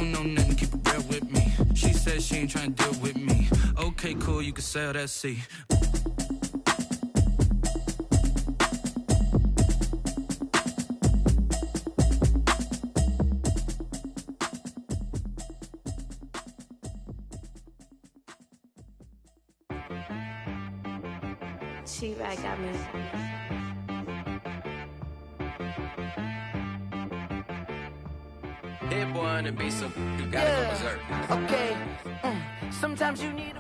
don't know nothing, keep it real with me. She said she ain't trying to deal with me. Okay, cool, you can sail that sea. T-Rag got me. Hit one and be some. You gotta go berserk. Okay. Sometimes you need.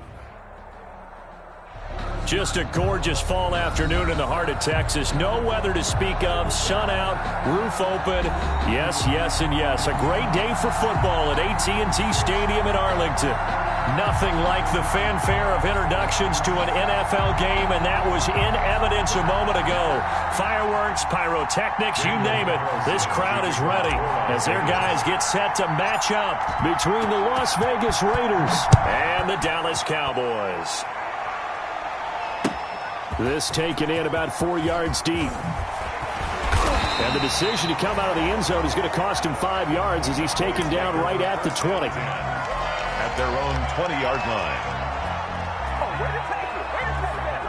Just a gorgeous fall afternoon in the heart of Texas. No weather to speak of. Sun out, roof open. Yes, yes, and yes. A great day for football at AT&T Stadium in Arlington. Nothing like the fanfare of introductions to an NFL game, and that was in evidence a moment ago. Fireworks, pyrotechnics, you name it. This crowd is ready as their guys get set to match up between the Las Vegas Raiders and the Dallas Cowboys. This taken in about 4 yards deep. And the decision to come out of the end zone is going to cost him 5 yards as he's taken down right at the 20. At their own 20-yard line. Oh, where to take it? Where to take that?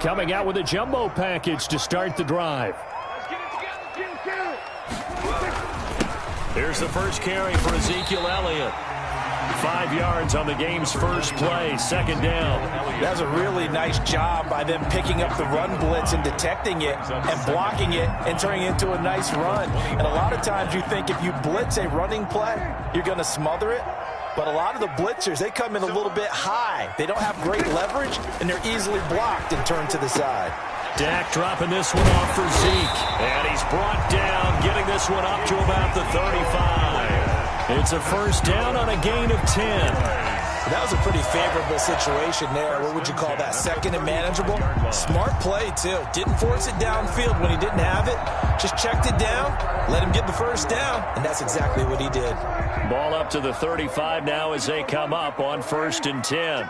Coming out with a jumbo package to start the drive. Here's the first carry for Ezekiel Elliott. 5 yards on the game's first play, second down. That's a really nice job by them picking up the run blitz and detecting it and blocking it and turning it into a nice run. And a lot of times you think if you blitz a running play, you're going to smother it. But a lot of the blitzers, they come in a little bit high. They don't have great leverage, and they're easily blocked and turned to the side. Dak dropping this one off for Zeke. And he's brought down, getting this one up to about the 35. It's a first down on a gain of 10. That was a pretty favorable situation there. What would you call that? Second and manageable? Smart play, too. Didn't force it downfield when he didn't have it. Just checked it down, let him get the first down, and that's exactly what he did. Ball up to the 35 now as they come up on 1st and 10.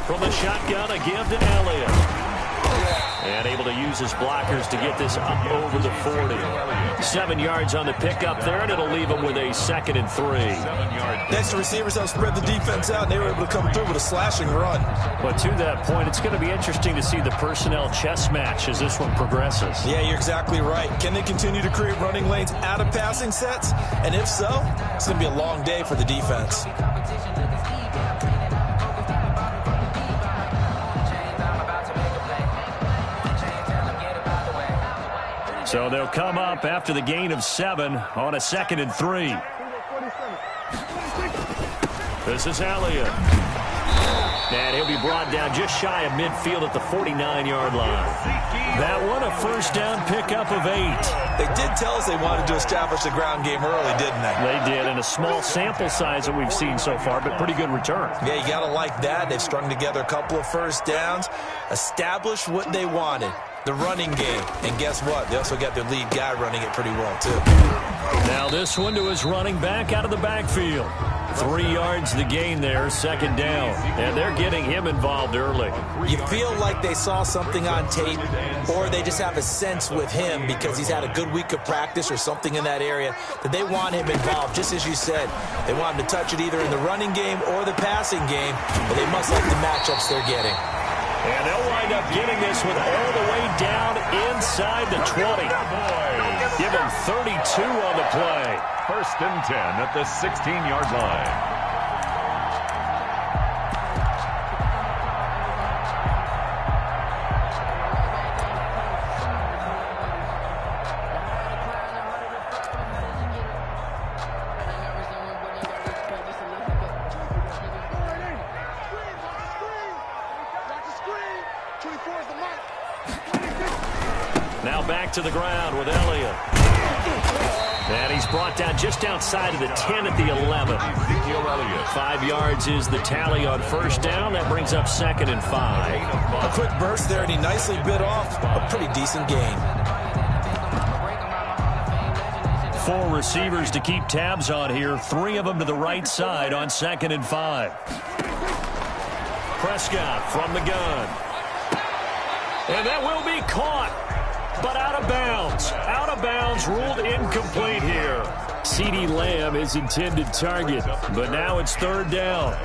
From the shotgun, a give to Elliott. And able to use his blockers to get this up over the 40. 7 yards on the pickup there, and it'll leave him with a 2nd and 3. Next, the receivers helped spread the defense out, and they were able to come through with a slashing run. But to that point, it's going to be interesting to see the personnel chess match as this one progresses. Yeah, you're exactly right. Can they continue to create running lanes out of passing sets? And if so, it's going to be a long day for the defense. So they'll come up after the gain of 7 on a 2nd and 3. This is Elliott. And he'll be brought down just shy of midfield at the 49-yard line. That one a first down pickup of 8. They did tell us they wanted to establish the ground game early, didn't they? They did, and a small sample size that we've seen so far, but pretty good return. Yeah, you got to like that. They've strung together a couple of first downs, established what they wanted. The running game. And guess what? They also got their lead guy running it pretty well, too. Now this one to his running back out of the backfield. 3 yards the gain there, 2nd down. And they're getting him involved early. You feel like they saw something on tape, or they just have a sense with him because he's had a good week of practice or something in that area that they want him involved. Just as you said, they want him to touch it either in the running game or the passing game, but they must like the matchups they're getting. And they'll wind up getting this one all the way down inside the 20. Give him 32 on the play. 1st and 10 at the 16-yard line. Now back to the ground with Elliott. And he's brought down just outside of the 10 at the 11. Ezekiel Elliott. 5 yards is the tally on first down. That brings up 2nd and 5. A quick burst there, and he nicely bit off a pretty decent gain. 4 receivers to keep tabs on here. 3 of them to the right side on 2nd and 5. Prescott from the gun. And that will be caught, but out of bounds. Out of bounds, ruled incomplete here. CeeDee Lamb is intended target, but now it's 3rd down.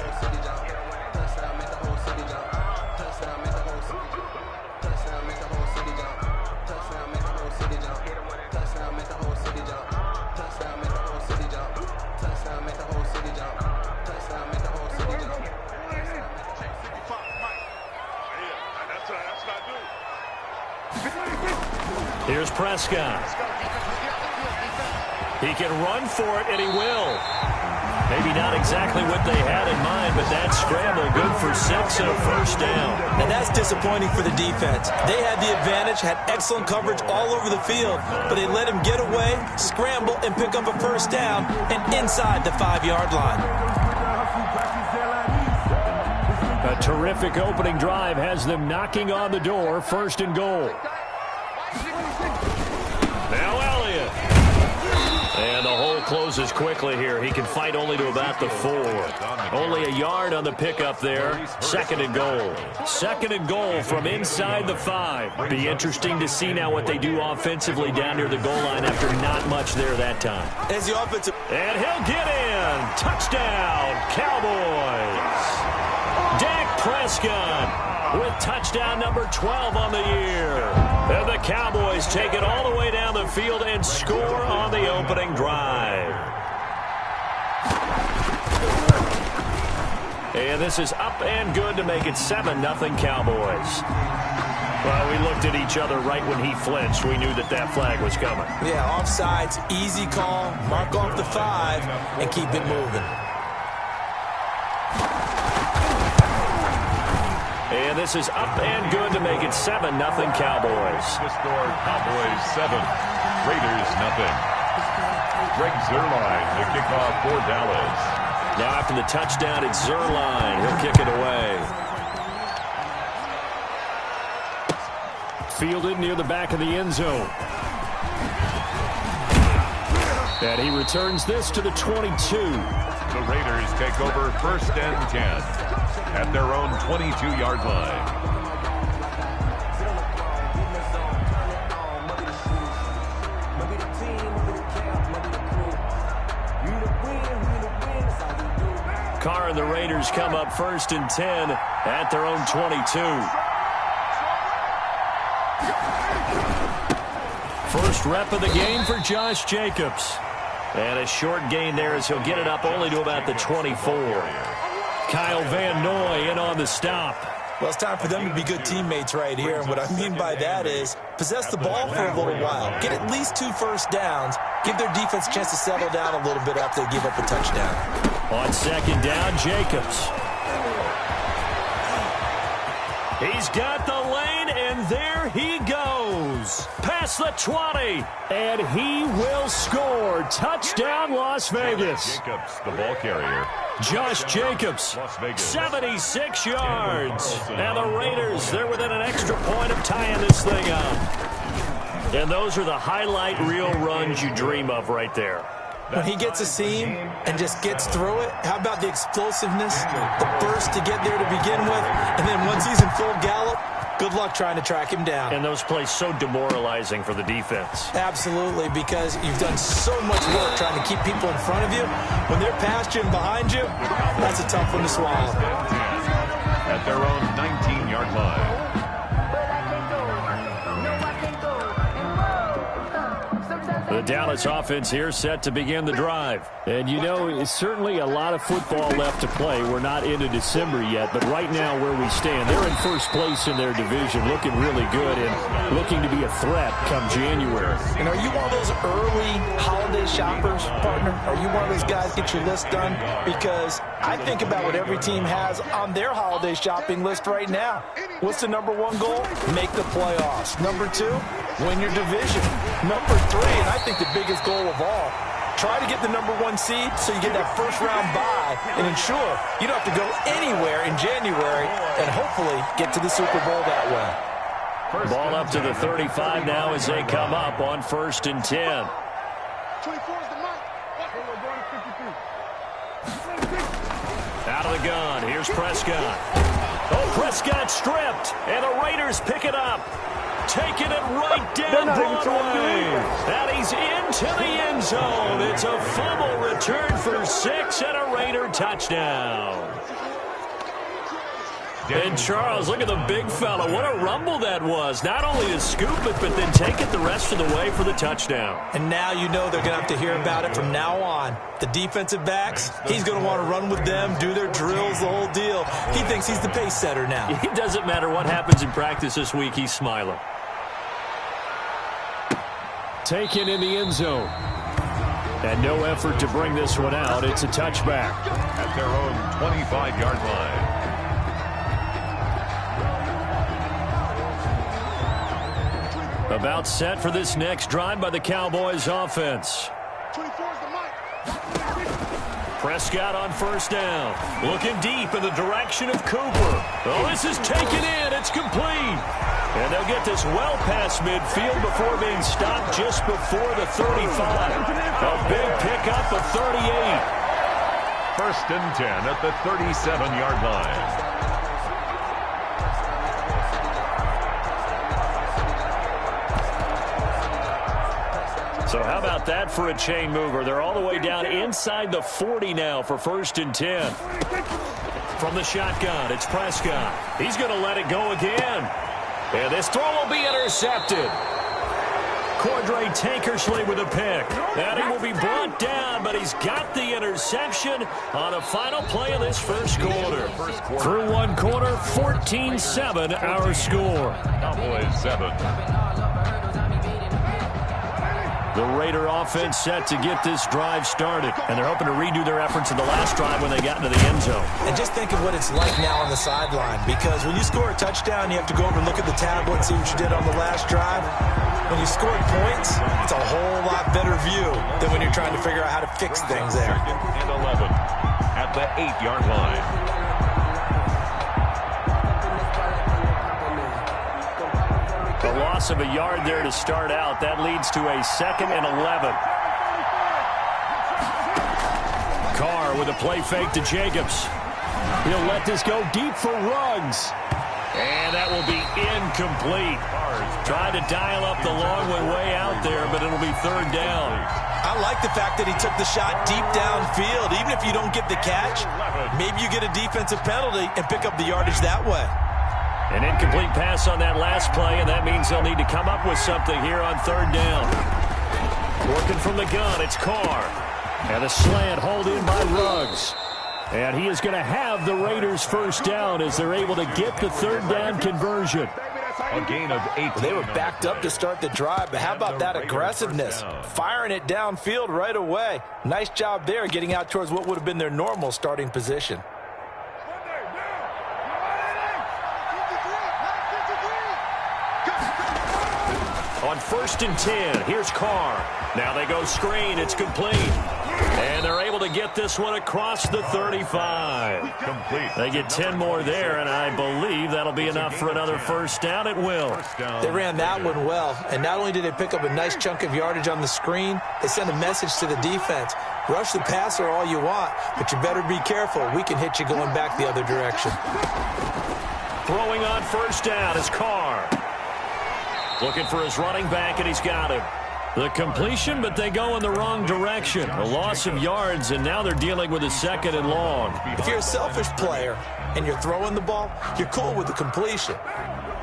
Here's Prescott. He can run for it, and he will. Maybe not exactly what they had in mind, but that scramble good for 6 and a 1st down. And that's disappointing for the defense. They had the advantage, had excellent coverage all over the field, but they let him get away, scramble, and pick up a 1st down and inside the 5-yard line. A terrific opening drive has them knocking on the door. 1st and goal. Now Elliott. And the hole closes quickly here. He can fight only to about the 4. Only a yard on the pickup there. 2nd and goal. 2nd and goal from inside the 5. Be interesting to see now what they do offensively down near the goal line after not much there that time. As the offensive... And he'll get in. Touchdown, Cowboys. Dak Prescott with touchdown number 12 on the year. And the Cowboys take it all the way down the field and score on the opening drive. And this is up and good to make it 7-0 Cowboys. Well, we looked at each other right when he flinched. We knew that that flag was coming. Yeah, offsides, easy call, mark off the 5, and keep it moving. And this is up and good to make it 7-0 Cowboys. The score, Cowboys 7, Raiders 0. Greg Zuerlein, the kickoff for Dallas. Now after the touchdown, it's Zuerlein. He'll kick it away. Fielded near the back of the end zone. And he returns this to the 22. The Raiders take over 1st and 10 at their own 22-yard line. Carr and the Raiders come up 1st and 10 at their own 22. First rep of the game for Josh Jacobs. And a short gain there as he'll get it up only to about the 24. Kyle Van Noy in on the stop. Well, it's time for them to be good teammates right here. And what I mean by that is possess the ball for a little while. Get at least 2 first downs. Give their defense a chance to settle down a little bit after they give up a touchdown. On 2nd down, Jacobs. He's got the lane, and there he goes. Past the 20, and he will score. Touchdown, Las Vegas. Jacobs, the ball carrier. Josh Jacobs, 76 yards. And the Raiders, they're within an extra point of tying this thing up. And those are the highlight reel runs you dream of right there. When he gets a seam and just gets through it, how about the explosiveness, the burst to get there to begin with, and then once he's in full gallop, good luck trying to track him down. And those plays so demoralizing for the defense. Absolutely, because you've done so much work trying to keep people in front of you. When they're past you and behind you, that's a tough one to swallow. At their own 19-yard line. The Dallas offense here set to begin the drive. And, you know, it's certainly a lot of football left to play. We're not into December yet, but right now where we stand, they're in first place in their division, looking really good and looking to be a threat come January. And are you one of those early holiday shoppers, partner? Are you one of those guys get your list done? Because I think about what every team has on their holiday shopping list right now. What's the number 1 goal? Make the playoffs. Number 2, win your division. Number 3, and I think the biggest goal of all, try to get the number 1 seed so you get that first-round bye and ensure you don't have to go anywhere in January and hopefully get to the Super Bowl that way. Ball up to the 35 now as they come up on 1st and 10. Out of the gun, here's Prescott. Oh, Prescott stripped, and the Raiders pick it up. Taking it right down Broadway. And he's into the end zone. It's a fumble return for 6 and a Raider touchdown. And Charles, look at the big fella. What a rumble that was. Not only to scoop it, but then take it the rest of the way for the touchdown. And now you know they're going to have to hear about it from now on. The defensive backs, he's going to want to run with them, do their drills, the whole deal. He thinks he's the pace setter now. It doesn't matter what happens in practice this week. He's smiling. Taken in the end zone. And no effort to bring this one out. It's a touchback. At their own 25-yard line. About set for this next drive by the Cowboys offense. Prescott on first down. Looking deep in the direction of Cooper. Oh, this is taken in. It's complete. And they'll get this well past midfield before being stopped just before the 35. A big pickup of 38. 1st and 10 at the 37-yard line. So how about that for a chain mover? They're all the way down inside the 40 now for 1st and 10. From the shotgun, it's Prescott. He's going to let it go again. And this throw will be intercepted. Cordray Tankersley with a pick. And he will be brought down, but he's got the interception on the final play of this first quarter. Through one quarter, 14-7 our score. Cowboys 7. The Raider offense set to get this drive started, and they're hoping to redo their efforts in the last drive when they got into the end zone. And just think of what it's like now on the sideline, because when you score a touchdown, you have to go over and look at the tablet, see what you did on the last drive. When you scored points, it's a whole lot better view than when you're trying to figure out how to fix things there. 2nd and 11 at the 8-yard line. A loss of a yard there to start out. That leads to a 2nd and 11. Carr with a play fake to Jacobs. He'll let this go deep for Ruggs. And that will be incomplete. Tried to dial up the long way out there, but it'll be 3rd down. I like the fact that he took the shot deep downfield. Even if you don't get the catch, maybe you get a defensive penalty and pick up the yardage that way. An incomplete pass on that last play, and that means they'll need to come up with something here on 3rd down. Working from the gun, it's Carr. And a slant hauled in by Ruggs. And he is going to have the Raiders' first down as they're able to get the 3rd down conversion. A gain of 8. They were backed up to start the drive, but how about that aggressiveness? Firing it downfield right away. Nice job there getting out towards what would have been their normal starting position. On 1st and 10, here's Carr. Now they go screen. It's complete. And they're able to get this one across the 35. Complete. They get 10 more there, and I believe that'll be enough for another first down. It will. They ran that one well, and not only did they pick up a nice chunk of yardage on the screen, they sent a message to the defense. Rush the passer all you want, but you better be careful. We can hit you going back the other direction. Throwing on first down is Carr. Looking for his running back, and he's got him. The completion, but they go in the wrong direction. A loss of yards, and now they're dealing with a 2nd and long. If you're a selfish player and you're throwing the ball, you're cool with the completion.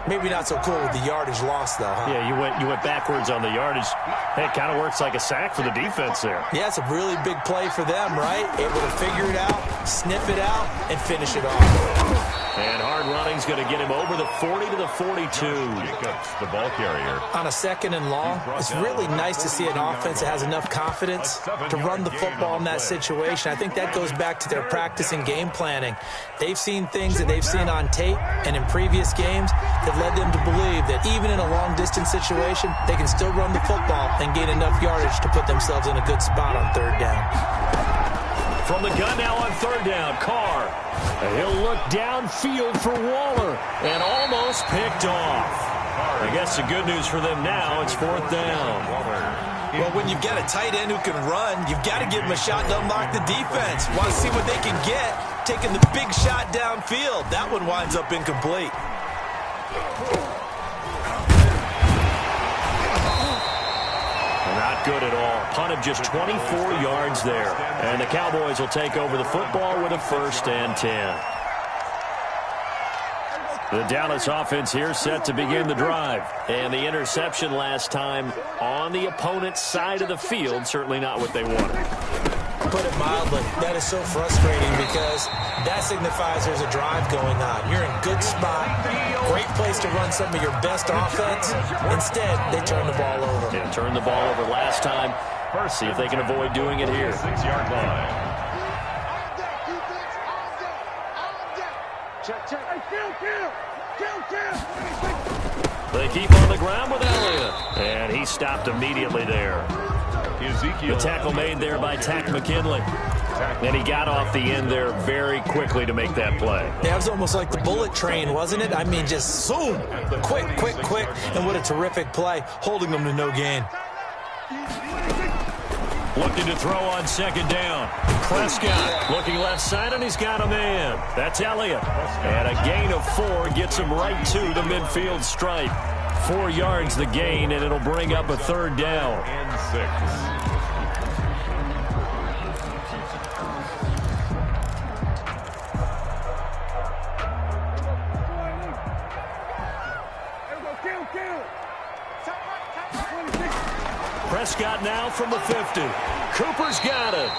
Maybe not so cool with the yardage loss, though, huh? Yeah, you went backwards on the yardage. Hey, it kind of works like a sack for the defense there. Yeah, it's a really big play for them, right? Able to figure it out, sniff it out, and finish it off. And hard running's going to get him over the 40 to the 42. Jacobs, the ball carrier. On a 2nd and long, it's really nice to see an offense that has enough confidence to run the football in that situation. I think that goes back to their practice and game planning. They've seen things that they've seen on tape and in previous games that led them to believe that even in a long-distance situation, they can still run the football and gain enough yardage to put themselves in a good spot on 3rd down. From the gun now on 3rd down, Carr. He'll look downfield for Waller and almost picked off. I guess the good news for them now, it's 4th down. Well, when you've got a tight end who can run, you've got to give him a shot to unlock the defense. Want to see what they can get, taking the big shot downfield. That one winds up incomplete. Not good at all. Punt of just 24 yards there. And the Cowboys will take over the football with a 1st and 10. The Dallas offense here set to begin the drive. And the interception last time on the opponent's side of the field, certainly not what they wanted. Put it mildly, that is so frustrating because that signifies there's a drive going on. You're in good spot, great place to run some of your best offense. Instead, they turn the ball over. Yeah, turned the ball over last time. See if they can avoid doing it here. 6-yard line. They keep on the ground with Elliott. And he stopped immediately there. The tackle made there by Tack McKinley. And he got off the end there very quickly to make that play. Yeah, it was almost like the bullet train, wasn't it? I mean, just zoom. Quick. And what a terrific play, holding them to no gain. Looking to throw on 2nd down. Prescott looking left side, and he's got a man. That's Elliott. And a gain of 4 gets him right to the midfield stripe. 4 yards the gain, and it'll bring up a 3rd down. And 6. Prescott now from the 50. Cooper's got it.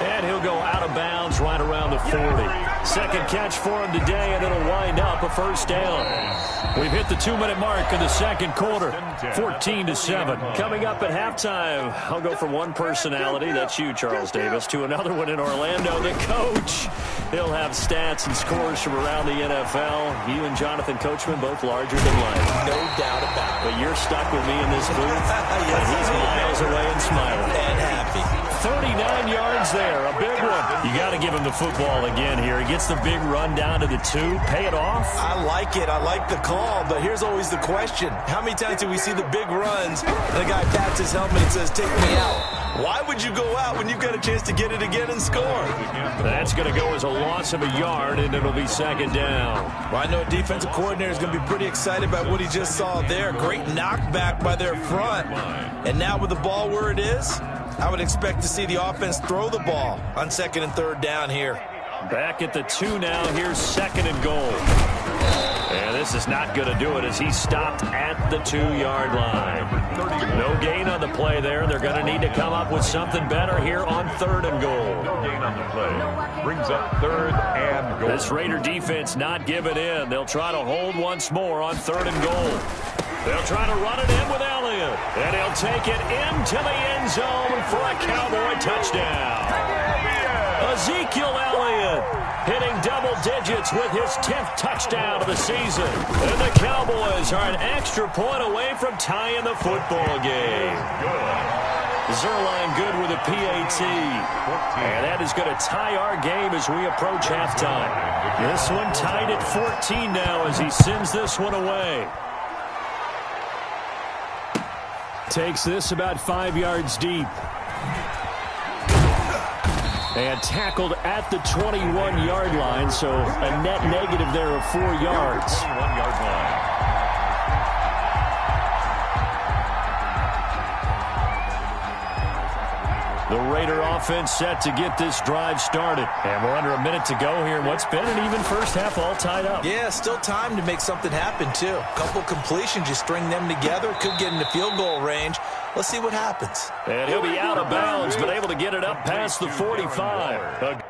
And he'll go out of bounds right around the 40. 2nd catch for him today, and it'll wind up a 1st down. We've hit the 2-minute mark in the 2nd quarter. 14-7. Coming up at halftime, I'll go from one personality, that's you, Charles Davis, to another one in Orlando, the coach. He'll have stats and scores from around the NFL. You and Jonathan Coachman both larger than life. No doubt about it. But you're stuck with me in this booth. And he's miles away and smiling. And happy. 39 yards there, a big one. You got to give him the football again here. He gets the big run down to the 2. Pay it off. I like it. I like the call, but here's always the question. How many times do we see the big runs and the guy pats his helmet and says, take me out? Why would you go out when you've got a chance to get it again and score? That's going to go as a loss of a yard, and it'll be 2nd down. Well, I know a defensive coordinator is going to be pretty excited about what he just saw there. Great knockback by their front. And now with the ball where it is, I would expect to see the offense throw the ball on 2nd and 3rd down here. Back at the 2 now. Here's 2nd and goal. And this is not going to do it as he stopped at the 2-yard line. No gain on the play there. They're going to need to come up with something better here on 3rd and goal. No gain on the play. Brings up 3rd and goal. This Raider defense not giving in. They'll try to hold once more on 3rd and goal. They'll try to run it in with Elliott. And he'll take it into the end zone for a Cowboy touchdown. Ezekiel Elliott hitting double digits with his 10th touchdown of the season. And the Cowboys are an extra point away from tying the football game. Zerline good with a PAT. And that is going to tie our game as we approach halftime. This one tied at 14 now as he sends this one away. Takes this about 5 yards deep. And tackled at the 21-yard line, so a net negative there of 4 yards. 21-yard line. The Raider offense set to get this drive started. And we're under a minute to go here in what's been an even first half, all tied up. Yeah, still time to make something happen, too. A couple completions, you string them together, could get into field goal range. Let's see what happens. And he'll be out of bounds, but able to get it up past the 45.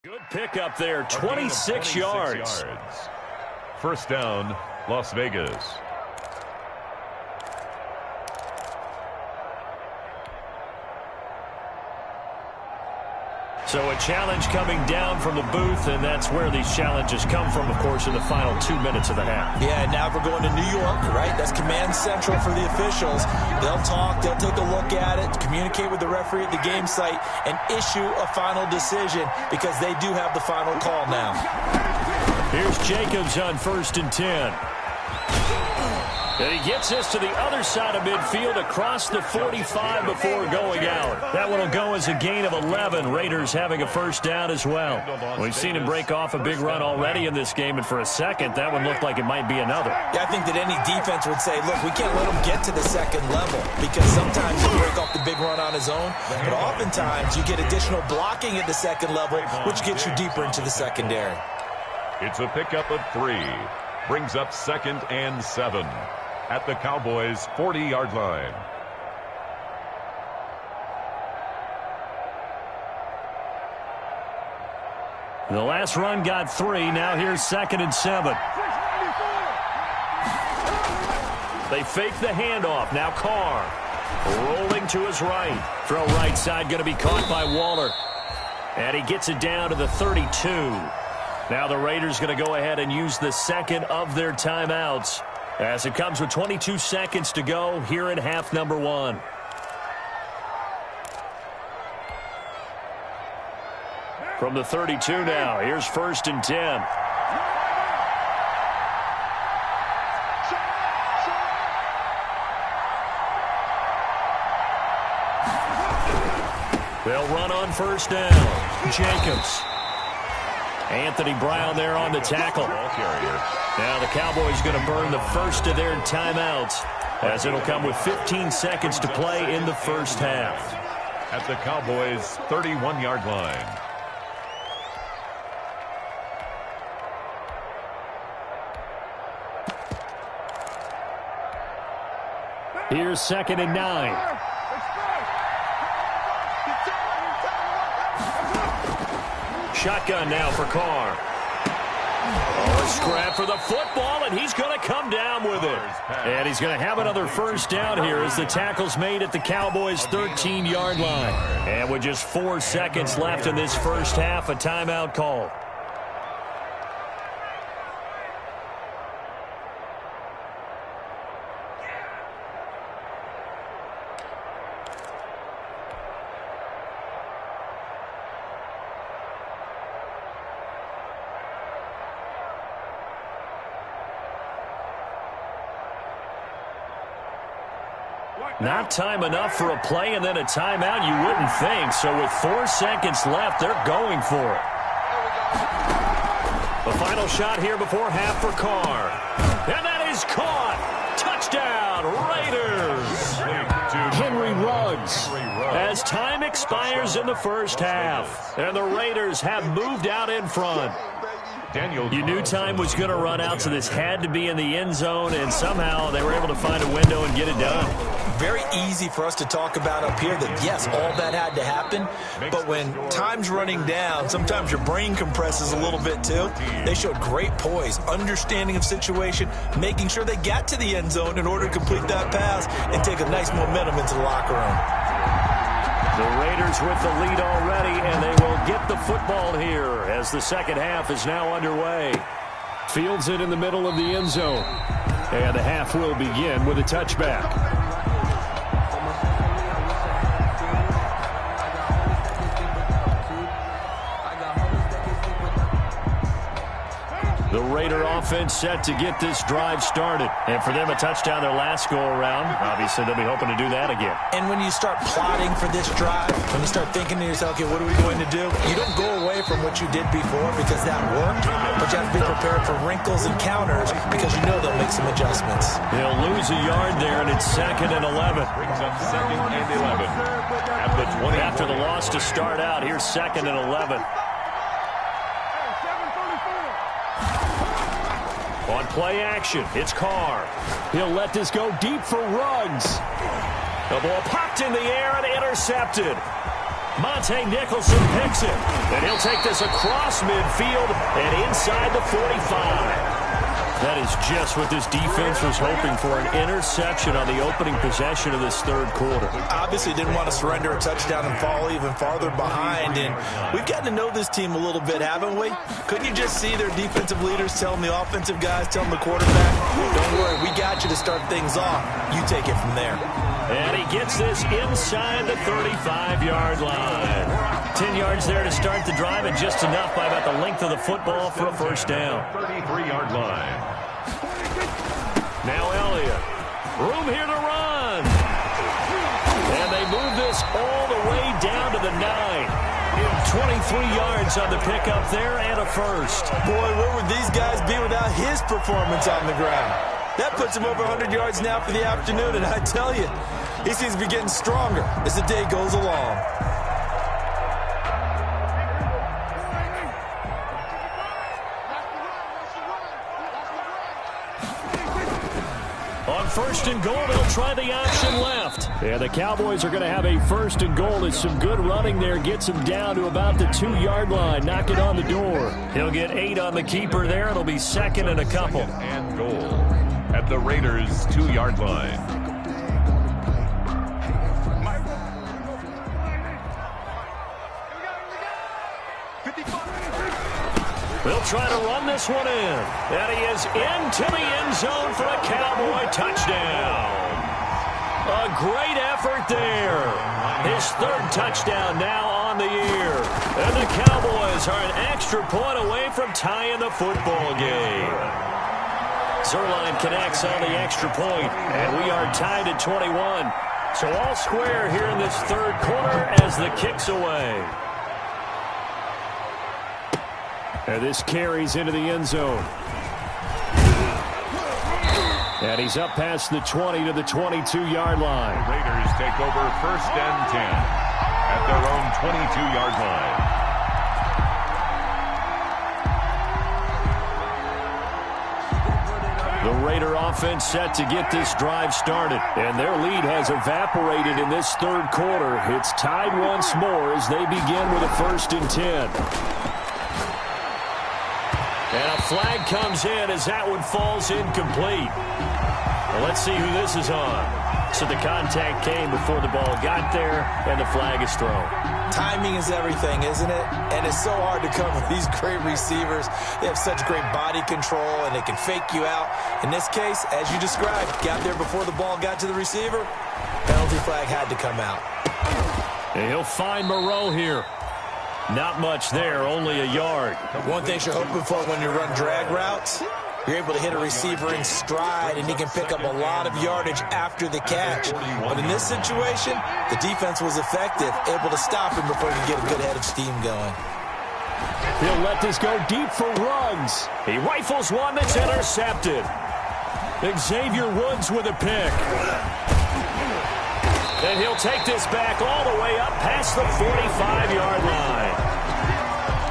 Good pickup there, 26 yards. 1st down, Las Vegas. So a challenge coming down from the booth, and that's where these challenges come from, of course, in the final 2 minutes of the half. Yeah, now we're going to New York, right? That's command central for the officials. They'll talk, they'll take a look at it, communicate with the referee at the game site, and issue a final decision because they do have the final call now. Here's Jacobs on 1st and 10. And he gets this to the other side of midfield across the 45 before going out. That one will go as a gain of 11. Raiders having a first down as well. We've seen him break off a big run already in this game, and for a second, that one looked like it might be another. Yeah, I think that any defense would say, look, we can't let him get to the second level because sometimes he'll break off the big run on his own, but oftentimes you get additional blocking at the second level, which gets you deeper into the secondary. It's a pickup of 3. Brings up 2nd and 7 at the Cowboys' 40-yard line. The last run got 3. Now here's 2nd and 7. They fake the handoff. Now Carr rolling to his right. Throw right side going to be caught by Waller. And he gets it down to the 32. Now the Raiders going to go ahead and use the second of their timeouts as it comes with 22 seconds to go here in half number 1. From the 32 now, here's 1st and 10. They'll run on 1st down. Jacobs. Anthony Brown there on the tackle. Now the Cowboys going to burn the first of their timeouts as it'll come with 15 seconds to play in the first half. At the Cowboys' 31-yard line. Here's 2nd and 9. Shotgun now for Carr. Oh, a scrap for the football, and he's going to come down with it. And he's going to have another first down here as the tackle's made at the Cowboys' 13-yard line. And with just 4 seconds left in this first half, a timeout call. Not time enough for a play and then a timeout, you wouldn't think. So with 4 seconds left, they're going for it. The final shot here before half for Carr. And that is caught. Touchdown, Raiders. Henry Ruggs. As time expires in the first half. And the Raiders have moved out in front. You knew time was going to run out, so this had to be in the end zone, and somehow they were able to find a window and get it done. Very easy for us to talk about up here that, yes, all that had to happen, but when time's running down, sometimes your brain compresses a little bit too. They showed great poise, understanding of situation, making sure they got to the end zone in order to complete that pass and take a nice momentum into the locker room. The Raiders with the lead already, and they will get the football here as the second half is now underway. Fields it in the middle of the end zone. And the half will begin with a touchback. The Raider offense set to get this drive started. And for them, a touchdown their last go-around. Obviously, they'll be hoping to do that again. And when you start plotting for this drive, when you start thinking to yourself, okay, what are we going to do? You don't go away from what you did before because that worked, but you have to be prepared for wrinkles and counters because you know they'll make some adjustments. They'll lose a yard there, and it's 2nd and 11. Brings up 2nd and 11 at the 20. After the loss to start out, here's 2nd and 11. On play action, it's Carr. He'll let this go deep for Ruggs. The ball popped in the air and intercepted. Monte Nicholson picks it. And he'll take this across midfield and inside the 45. That is just what this defense was hoping for, an interception on the opening possession of this third quarter. Obviously didn't want to surrender a touchdown and fall even farther behind, and we've gotten to know this team a little bit, haven't we? Couldn't you just see their defensive leaders telling the offensive guys, telling the quarterback, don't worry, we got you to start things off. You take it from there. And he gets this inside the 35-yard line. 10 yards there to start the drive, and just enough by about the length of the football for a first down. 33-yard line. Now Elliott. Room here to run. And they move this all the way down to the 9. 23 yards on the pickup there and a first. Boy, where would these guys be without his performance on the ground? That puts him over 100 yards now for the afternoon, and I tell you, he seems to be getting stronger as the day goes along. On first and goal, they'll try the option left. And the Cowboys are going to have a first and goal as some good running there gets him down to about the 2-yard line. Knock it on the door. He'll get 8 on the keeper there. It'll be second and a couple. And goal at the Raiders' 2-yard line. They'll try to run this one in. And he is into the end zone for a Cowboy touchdown. A great effort there. His third touchdown now on the year. And the Cowboys are an extra point away from tying the football game. Zerline connects on the extra point, and we are tied at 21. So all square here in this third quarter as the kick's away. And this carries into the end zone. And he's up past the 20 to the 22-yard line. The Raiders take over first and 10 at their own 22-yard line. The Raider offense set to get this drive started. And their lead has evaporated in this third quarter. It's tied once more as they begin with a first and 10. And a flag comes in as that one falls incomplete. Well, let's see who this is on. So the contact came before the ball got there, and the flag is thrown. Timing is everything, isn't it? And it's so hard to cover these great receivers. They have such great body control, and they can fake you out. In this case, as you described, got there before the ball got to the receiver. Penalty flag had to come out. And he'll find Moreau here. Not much there, only a yard. One thing you're hoping for when you run drag routes, you're able to hit a receiver in stride, and he can pick up a lot of yardage after the catch. But in this situation, the defense was effective, able to stop him before he could get a good head of steam going. He'll let this go deep for Ruggs. He rifles one that's intercepted. Xavier Woods with a pick. And he'll take this back all the way up past the 45-yard line.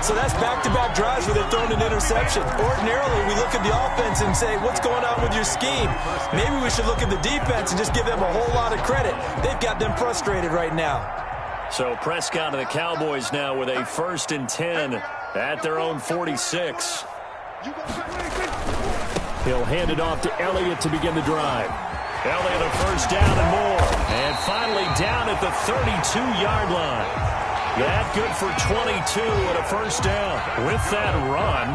So that's back-to-back drives where they've thrown an interception. Ordinarily, we look at the offense and say, what's going on with your scheme? Maybe we should look at the defense and just give them a whole lot of credit. They've got them frustrated right now. So Prescott and the Cowboys now with a first and 10 at their own 46. He'll hand it off to Elliott to begin the drive. Elliott a first down and more. And finally down at the 32-yard line. That good for 22 and a first down. With that run,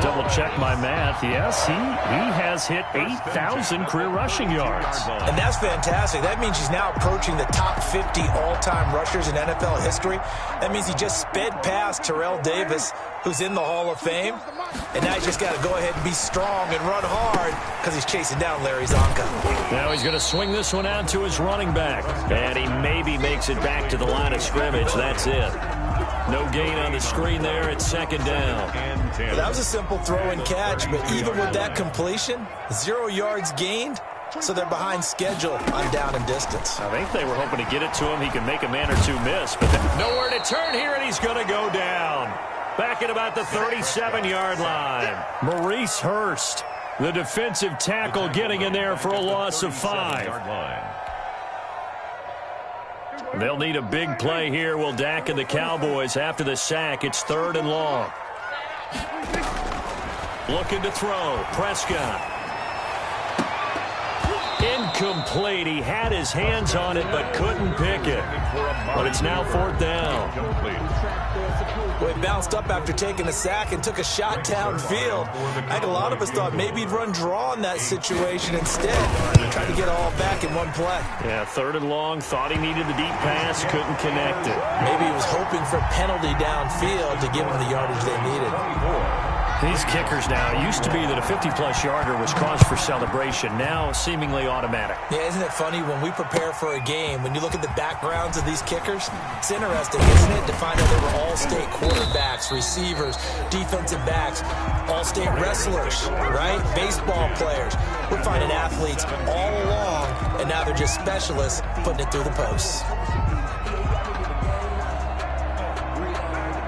double check my math. Yes, he has hit 8,000 career rushing yards. And that's fantastic. That means he's now approaching the top 50 all-time rushers in NFL history. That means he just sped past Terrell Davis, who's in the Hall of Fame. And now he's just got to go ahead and be strong and run hard because he's chasing down Larry Zonka. Now he's going to swing this one out to his running back. And he maybe makes it back to the line of scrimmage. That's it. No gain on the screen there. It's second down. Well, that was a simple throw and catch, but even with that completion, 0 yards gained. So they're behind schedule on down and distance. I think they were hoping to get it to him. He could make a man or two miss, but nowhere to turn here, and he's going to go down. Back at about the 37-yard line. Maurice Hurst, the defensive tackle, getting in there for a loss of 5. They'll need a big play here, will Dak and the Cowboys. After the sack, it's third and long. Looking to throw. Prescott. Incomplete. He had his hands on it but couldn't pick it. But it's now 4th down. Well, he bounced up after taking a sack and took a shot downfield. I think a lot of us thought maybe he'd run draw in that situation instead. Tried to get it all back in one play. Yeah, 3rd and long. Thought he needed the deep pass. Couldn't connect it. Maybe he was hoping for a penalty downfield to give him the yardage they needed. These kickers now, it used to be that a 50-plus yarder was cause for celebration. Now, seemingly automatic. Yeah, isn't it funny when we prepare for a game, when you look at the backgrounds of these kickers, it's interesting, isn't it, to find out they were all-state quarterbacks, receivers, defensive backs, all-state wrestlers, right? Baseball players. We're finding athletes all along, and now they're just specialists putting it through the posts.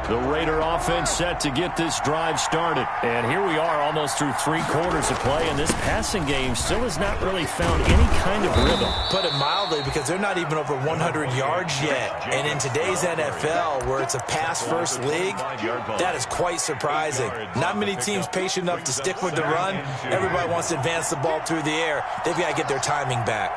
The Raider offense set to get this drive started. And here we are almost through 3 quarters of play, and this passing game still has not really found any kind of rhythm. Put it mildly, because they're not even over 100 yards yet. And in today's NFL, where it's a pass-first league, that is quite surprising. Not many teams patient enough to stick with the run. Everybody wants to advance the ball through the air. They've got to get their timing back.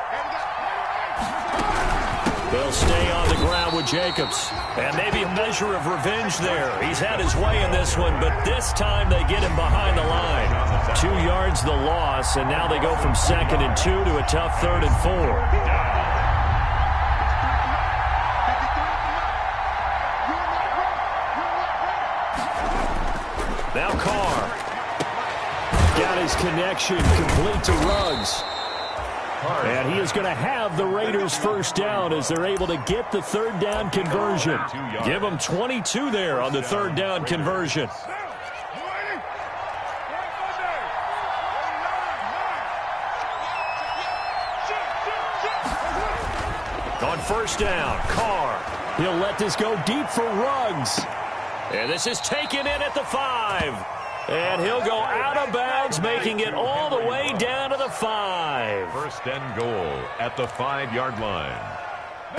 They'll stay on the ground with Jacobs. And maybe a measure of revenge there. He's had his way in this one, but this time they get him behind the line. 2 yards the loss, and now they go from 2nd and 2 to a tough 3rd and 4. Now Carr. Got his connection complete to Ruggs. And he is going to have the Raiders first down as they're able to get the 3rd down conversion. Give them 22 there on the 3rd down conversion. On 1st down, Carr. He'll let this go deep for Ruggs. And this is taken in at the 5. And he'll go out of bounds, making it all the way down to the 5. 1st and goal at the 5-yard line.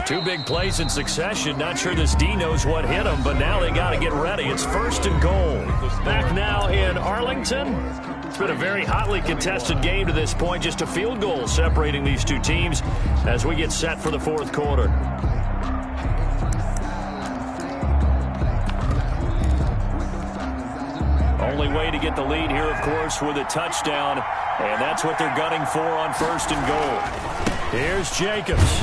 2 big plays in succession. Not sure this D knows what hit him, but now they got to get ready. It's 1st and goal. Back now in Arlington. It's been a very hotly contested game to this point. Just a field goal separating these 2 teams as we get set for the 4th quarter. Only way to get the lead here, of course, with a touchdown, and that's what they're gunning for on 1st and goal. Here's Jacobs.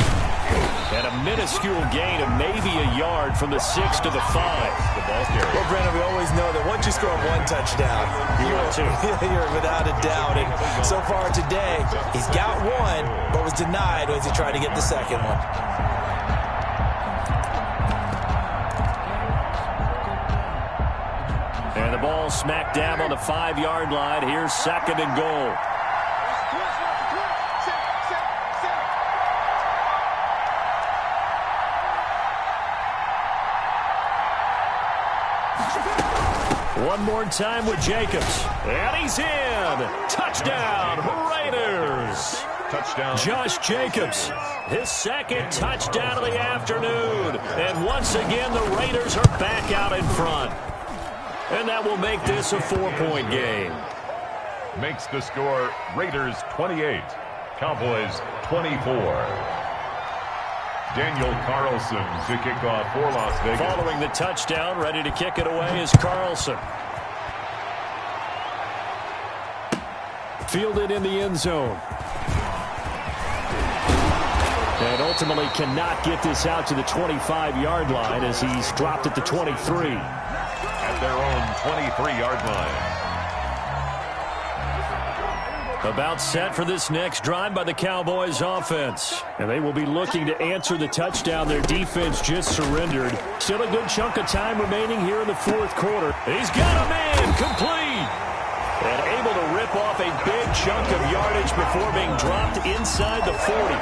And a minuscule gain of maybe a yard from the 6 to the 5. The ball carrier. Well, Brandon, we always know that once you score 1 touchdown, you're without a doubt. And so far today, he's got 1, but was denied as he tried to get the 2nd one. And the ball smack dab on the 5-yard line. Here's 2nd and goal. One more time with Jacobs. And he's in. Touchdown, Raiders. Touchdown. Josh Jacobs, his 2nd touchdown of the afternoon. And once again, the Raiders are back out in front. And that will make this a 4-point game. Makes the score Raiders 28, Cowboys 24. Daniel Carlson to kick off for Las Vegas. Following the touchdown, ready to kick it away is Carlson. Fielded in the end zone. And ultimately cannot get this out to the 25-yard line as he's dropped at the 23. At their own 23-yard line. About set for this next drive by the Cowboys offense. And they will be looking to answer the touchdown their defense just surrendered. Still a good chunk of time remaining here in the 4th quarter. He's got him in, complete. And able to rip off a big chunk of yardage before being dropped inside the 40.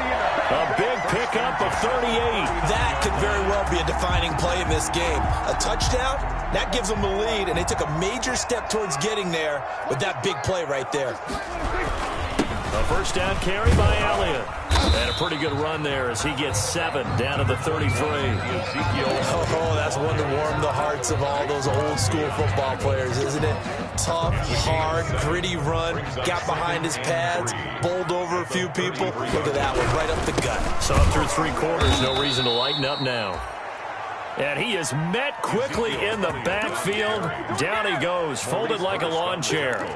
A big pickup of 38. That could very well be a defining play in this game. A touchdown, that gives them the lead, and they took a major step towards getting there with that big play right there. A 1st down carry by Elliott. And a pretty good run there as he gets 7 down to the 33. Oh, that's one to warm the hearts of all those old school football players, isn't it? Tough, hard, gritty run, got behind his pads, bowled over a few people. Look at that one, right up the gut. So through 3 quarters, no reason to lighten up now. And he is met quickly in the backfield. Down he goes, folded like a lawn chair.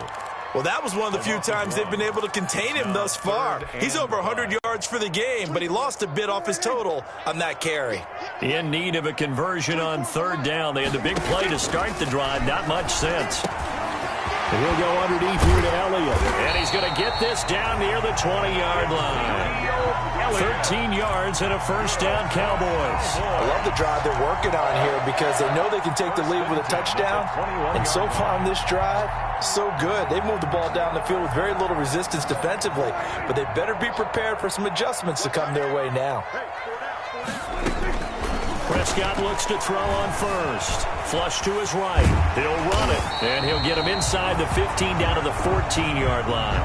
Well, that was one of the few times they've been able to contain him thus far. He's over 100 yards for the game, but he lost a bit off his total on that carry. In need of a conversion on 3rd down. They had the big play to start the drive. Not much sense. And he'll go underneath here to Elliott. And he's going to get this down near the 20-yard line. 13 yards and a 1st down, Cowboys. I love the drive they're working on here because they know they can take the lead with a touchdown. And so far on this drive, so good. They've moved the ball down the field with very little resistance defensively, but they better be prepared for some adjustments to come their way now. Prescott looks to throw on 1st. Flush to his right. He'll run it, and he'll get him inside the 15 down to the 14-yard line.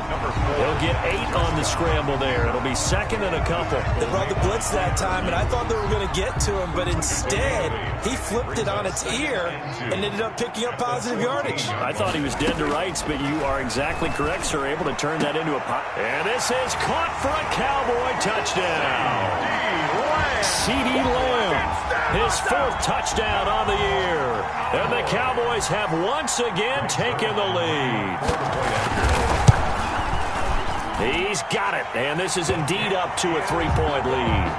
He'll get 8 on the scramble there. It'll be 2nd and a couple. They brought the blitz that time, and I thought they were going to get to him, but instead, he flipped it on its ear and ended up picking up positive yardage. I thought he was dead to rights, but you are exactly correct, sir. Able to turn that into a pop. And this is caught for a Cowboy touchdown. CeeDee Lamb, his 4th touchdown on the year. And the Cowboys have once again taken the lead. He's got it, and this is indeed up to a 3-point lead.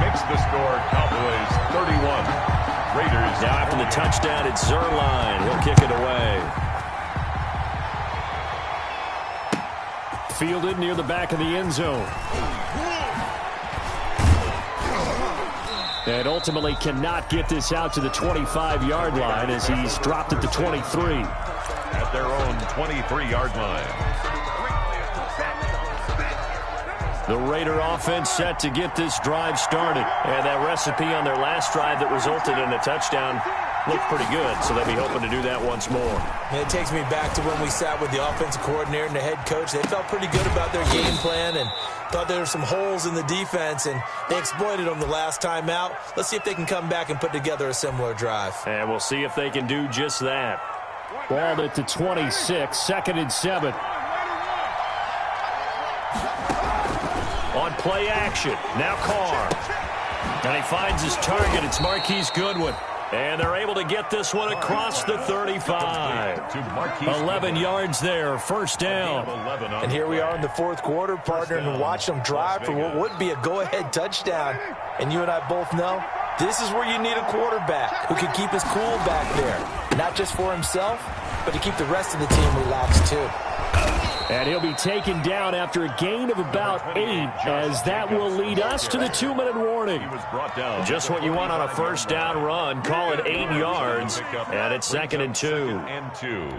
Makes the score Cowboys 31. Raiders. Now after the touchdown, it's Zerline. He'll kick it away. Fielded near the back of the end zone. And ultimately cannot get this out to the 25-yard line as he's dropped at the 23. At their own 23-yard line. The Raider offense set to get this drive started. And that recipe on their last drive that resulted in a touchdown looked pretty good, so they'll be hoping to do that once more. It takes me back to when we sat with the offensive coordinator and the head coach. They felt pretty good about their game plan and thought there were some holes in the defense, and they exploited them the last time out. Let's see if they can come back and put together a similar drive. And we'll see if they can do just that. Ball at the 26, 2nd and 7. On play action, now Carr. And he finds his target. It's Marquise Goodwin. And they're able to get this one across the 35. 11 yards there, 1st down. And here we are in the 4th quarter, partner, and watch them drive for what would be a go-ahead touchdown. And you and I both know this is where you need a quarterback who can keep his cool back there. Not just for himself, but to keep the rest of the team relaxed too. And he'll be taken down after a gain of about 8, as that will lead us to the 2-minute warning. Just what you want on a 1st down run. Call it 8 yards, and it's 2nd and 2.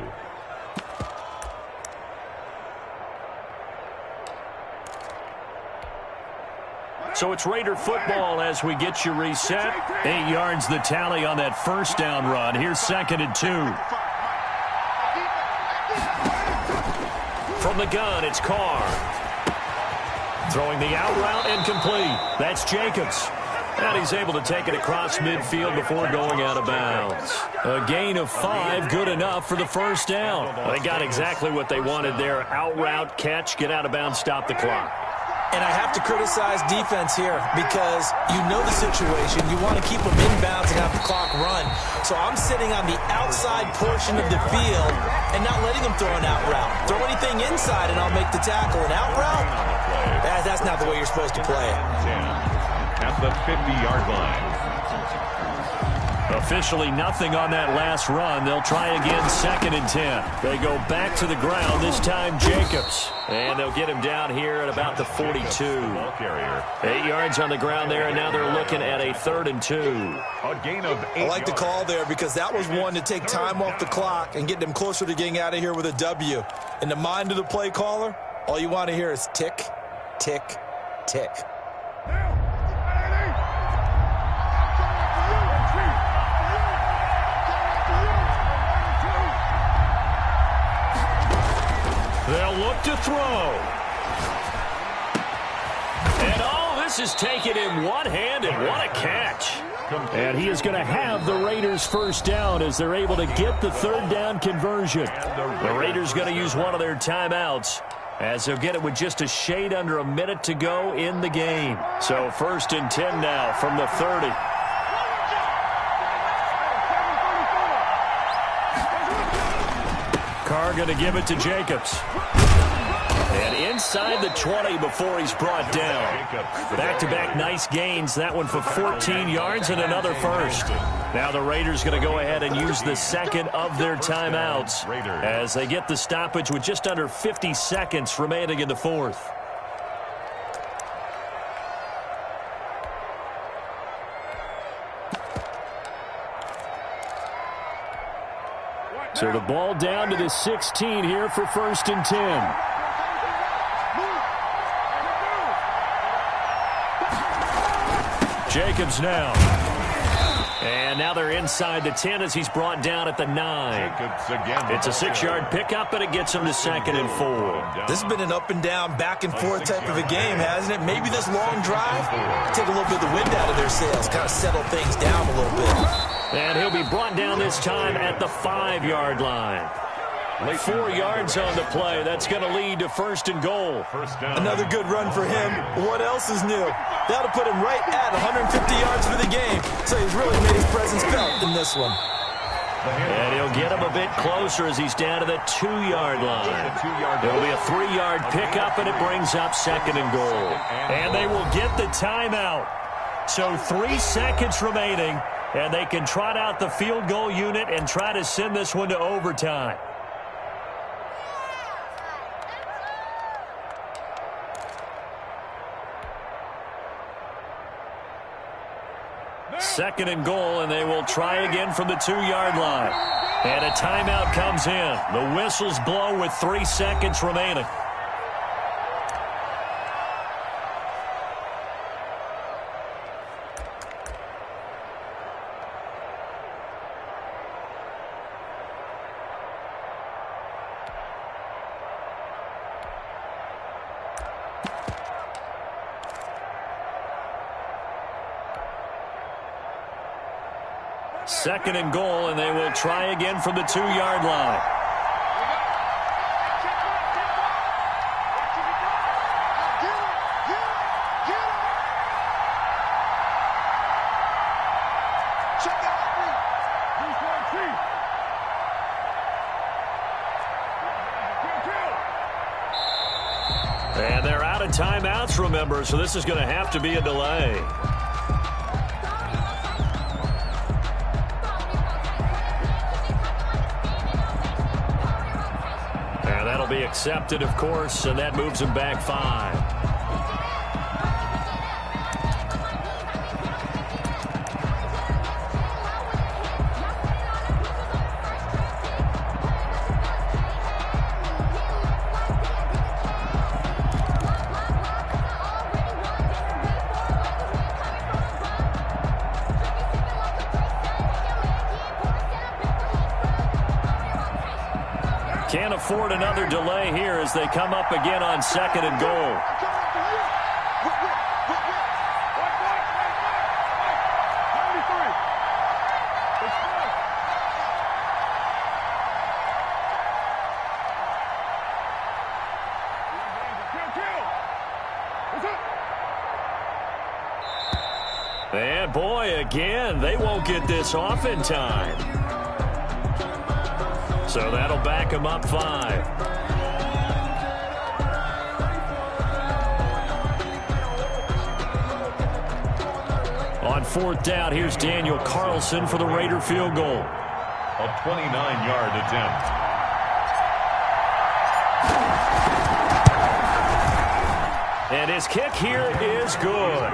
So it's Raider football as we get you reset. 8 yards the tally on that 1st down run. Here's 2nd and 2. From the gun, it's Carr. Throwing the out route incomplete. That's Jacobs. And he's able to take it across midfield before going out of bounds. A gain of 5, good enough for the 1st down. They got exactly what they wanted there. Out route, catch, get out of bounds, stop the clock. And I have to criticize defense here because you know the situation. You want to keep them inbounds and have the clock run. So I'm sitting on the outside portion of the field and not letting them throw an out route. Throw anything inside and I'll make the tackle. An out route? That's not the way you're supposed to play it. At the 50-yard line. Officially nothing on that last run. They'll try again, 2nd and 10. They go back to the ground, this time Jacobs. And they'll get him down here at about the 42. 8 yards on the ground there, and now they're looking at a 3rd and 2. A gain of 8 I like the call there because that was one to take time off the clock and get them closer to getting out of here with a W. In the mind of the play caller, all you want to hear is tick, tick, tick. They'll look to throw. this is taken in one hand, and what a catch. And he is going to have the Raiders first down as they're able to get the third down conversion. The Raiders going to use one of their timeouts as they'll get it with just a shade under a minute to go in the game. So 1st and 10 now from the 30. Carr going to give it to Jacobs. And inside the 20 before he's brought down. Back-to-back nice gains. That one for 14 yards and another first. Now the Raiders going to go ahead and use the second of their timeouts as they get the stoppage with just under 50 seconds remaining in the fourth. So the ball down to the 16 here for 1st and 10. Jacobs now. And now they're inside the 10 as he's brought down at the 9. It's a 6-yard pickup, and it gets him to 2nd and 4. This has been an up-and-down, back-and-forth type of a game, hasn't it? Maybe this long drive take a little bit of the wind out of their sails, kind of settle things down a little bit. And he'll be brought down this time at the 5-yard line. 4 yards on the play. That's going to lead to 1st and goal. Another good run for him. What else is new? That'll put him right at 150 yards for the game. So he's really made his presence felt in this one. And he'll get him a bit closer as he's down to the 2-yard line. It'll be a 3-yard pickup, and it brings up 2nd and goal. And they will get the timeout. So 3 seconds remaining, and they can trot out the field goal unit and try to send this one to overtime. 2nd and goal, and they will try again from the 2-yard line. And a timeout comes in. The whistles blow with 3 seconds remaining. Second and goal, and they will try again from the 2-yard line. And they're out of timeouts, remember, so this is going to have to be a delay. Be accepted, of course, and that moves him back 5. Can't afford another delay here as they come up again on 2nd and goal. And boy, again, they won't get this off in time. So that'll back him up 5. On 4th down, here's Daniel Carlson for the Raider field goal. A 29-yard attempt. And his kick here is good.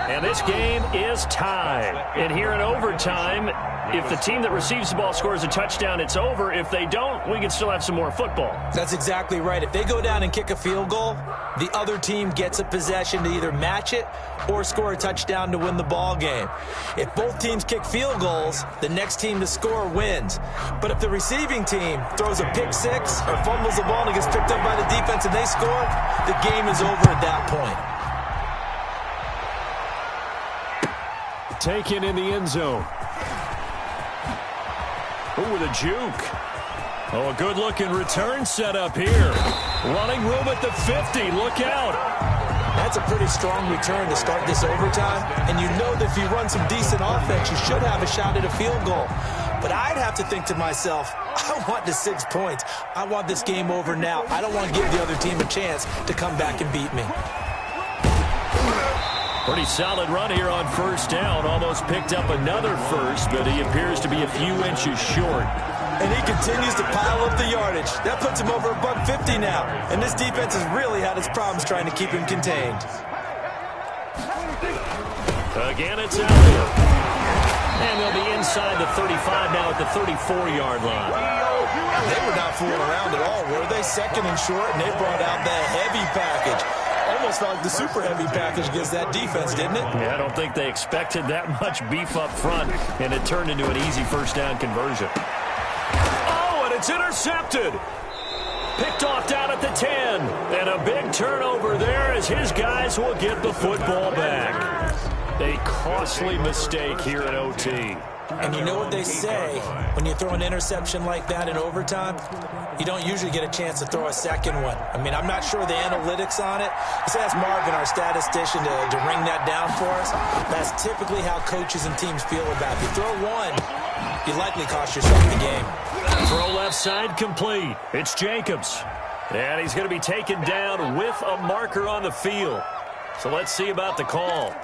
And this game is tied. And here in overtime, if the team that receives the ball scores a touchdown, it's over. If they don't, we can still have some more football. That's exactly right. If they go down and kick a field goal, the other team gets a possession to either match it or score a touchdown to win the ball game. If both teams kick field goals, the next team to score wins. But if the receiving team throws a pick six or fumbles the ball and it gets picked up by the defense and they score, the game is over at that point. taken in the end zone. Ooh, with a juke. Oh, a good-looking return set up here. Running room at the 50. Look out. That's a pretty strong return to start this overtime. And you know that if you run some decent offense, you should have a shot at a field goal. But I'd have to think to myself, I want the 6 points. I want this game over now. I don't want to give the other team a chance to come back and beat me. Pretty solid run here on first down. Almost picked up another first, but he appears to be a few inches short. And he continues to pile up the yardage. That puts him over $150 now. And this defense has really had its problems trying to keep him contained. Again, it's Elliott. And they'll be inside the 35 now at the 34-yard line. They were not fooling around at all, were they? Second and short, and they brought out the heavy package. Almost felt like the super heavy package against that defense, didn't it? Yeah, I don't think they expected that much beef up front, and it turned into an easy first down conversion. Oh, and it's intercepted. Picked off down at the 10. And a big turnover there as his guys will get the football back. A costly mistake here at OT. And you know what they say, when you throw an interception like that in overtime, you don't usually get a chance to throw a second one. I mean, I'm not sure the analytics on it. Let's ask Marvin, our statistician, to ring that down for us. That's typically how coaches and teams feel about it. If you throw one, you likely cost yourself the game. Throw left side complete. It's Jacobs. And he's going to be taken down with a marker on the field. So let's see about the call.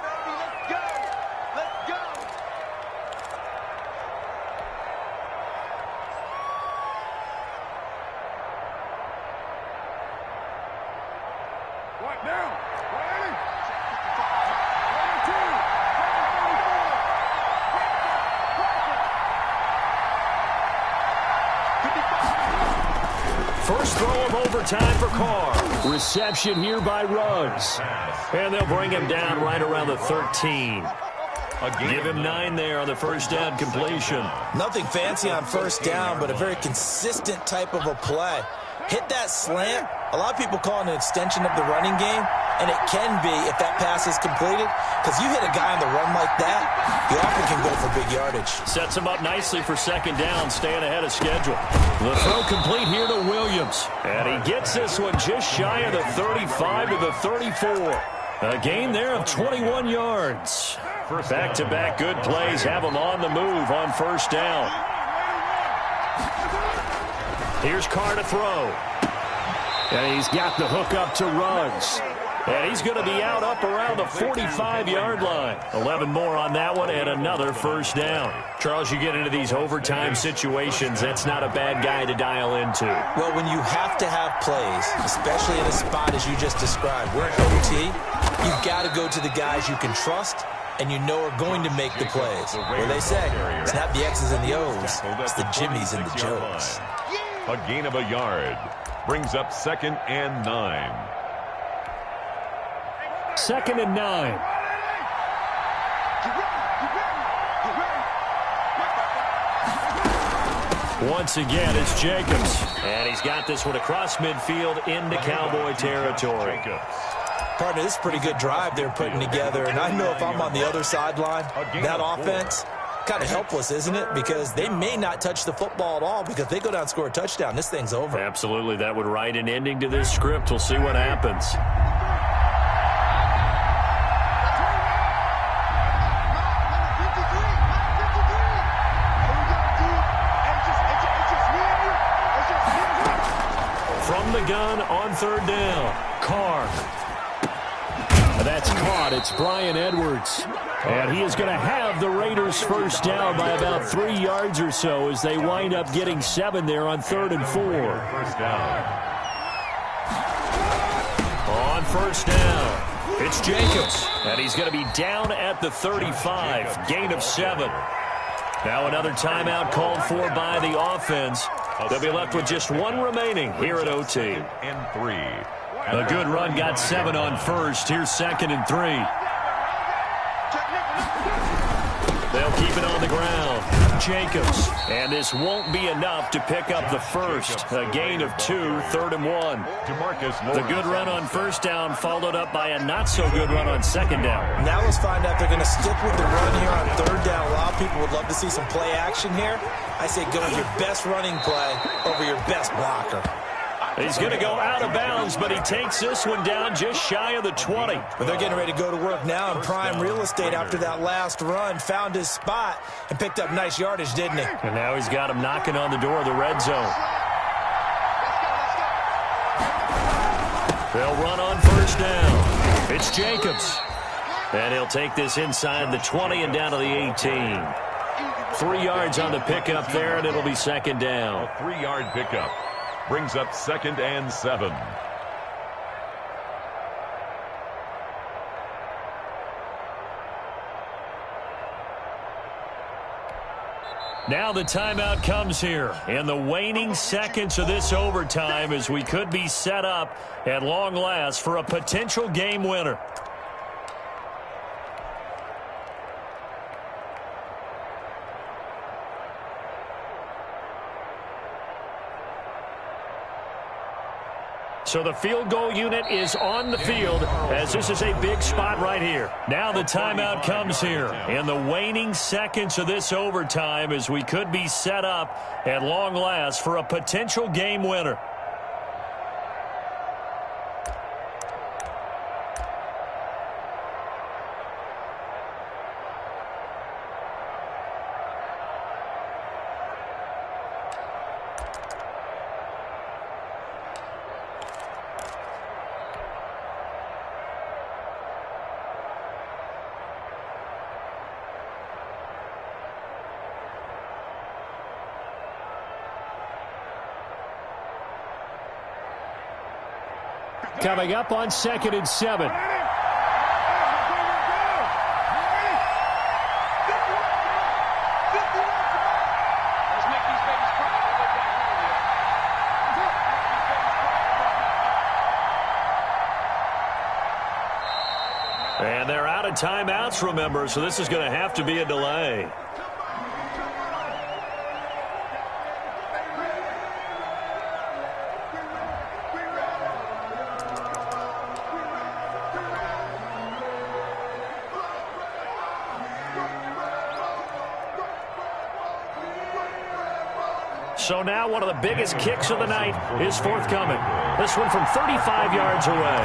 First throw of overtime for Carr. Reception here by Ruggs. And they'll bring him down right around the 13. Give him 9 there on the first down completion. Nothing fancy on first down, but a very consistent type of a play. Hit that slant. A lot of people call it an extension of the running game, and it can be if that pass is completed, because you hit a guy on the run like that, you often can go for big yardage. Sets him up nicely for second down, staying ahead of schedule. The throw complete here to Williams, and he gets this one just shy of the 35 to the 34. A gain there of 21 yards. Back-to-back good plays have him on the move on first down. Here's Carr to throw. And he's got the hook up to Ruggs. And he's going to be out up around the 45-yard line. 11 more on that one and another first down. Charles, you get into these overtime situations, that's not a bad guy to dial into. Well, when you have to have plays, especially in a spot as you just described, we're in OT, you've got to go to the guys you can trust and you know are going to make the plays. What they say, it's not the X's and the O's, it's the Jimmies and the Joes. A gain of a yard brings up 2nd and 9. 2nd and 9. Once again, it's Jacobs. And he's got this one across midfield into Cowboy territory. Partner, this is a pretty good drive they're putting together. And I know if I'm on the other sideline, that offense, kind of helpless, isn't it? Because they may not touch the football at all, because if they go down and score a touchdown, this thing's over. Absolutely. That would write an ending to this script. We'll see what happens. From the gun on third down, Carr. That's caught. It's Brian Edwards. And he is going to have the Raiders first down by about 3 yards or so as they wind up getting 7 there on 3rd and 4. First down. On first down, it's Jacobs. And he's going to be down at the 35. Gain of 7. Now another timeout called for by the offense. They'll be left with just 1 remaining here at OT. And 3. A good run got 7 on first. Here's 2nd and 3. They'll keep it on the ground. Jacobs. And this won't be enough to pick up the first. A gain of 2, 3rd and 1. The good run on first down followed up by a not-so-good run on second down. Now let's find out if they're going to stick with the run here on third down. A lot of people would love to see some play action here. I say go with your best running play over your best blocker. He's going to go out of bounds, but he takes this one down just shy of the 20. But they're getting ready to go to work now in prime real estate after that last run. Found his spot and picked up nice yardage, didn't he? And now he's got him knocking on the door of the red zone. They'll run on first down. It's Jacobs. And he'll take this inside the 20 and down to the 18. 3 yards on the pickup there, and it'll be second down. A 3-yard pickup brings up 2nd and 7. Now the timeout comes here in the waning seconds of this overtime as we could be set up at long last for a potential game winner. So the field goal unit is on the field as this is a big spot right here. Now the timeout comes here in the waning seconds of this overtime as we could be set up at long last for a potential game winner. Coming up on 2nd and 7. And they're out of timeouts, remember, so this is going to have to be a delay. So now one of the biggest kicks of the night is forthcoming. This one from 35 yards away.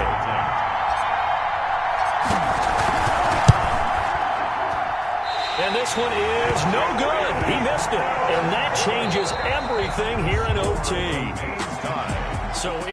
And this one is no good. He missed it. And that changes everything here in OT. So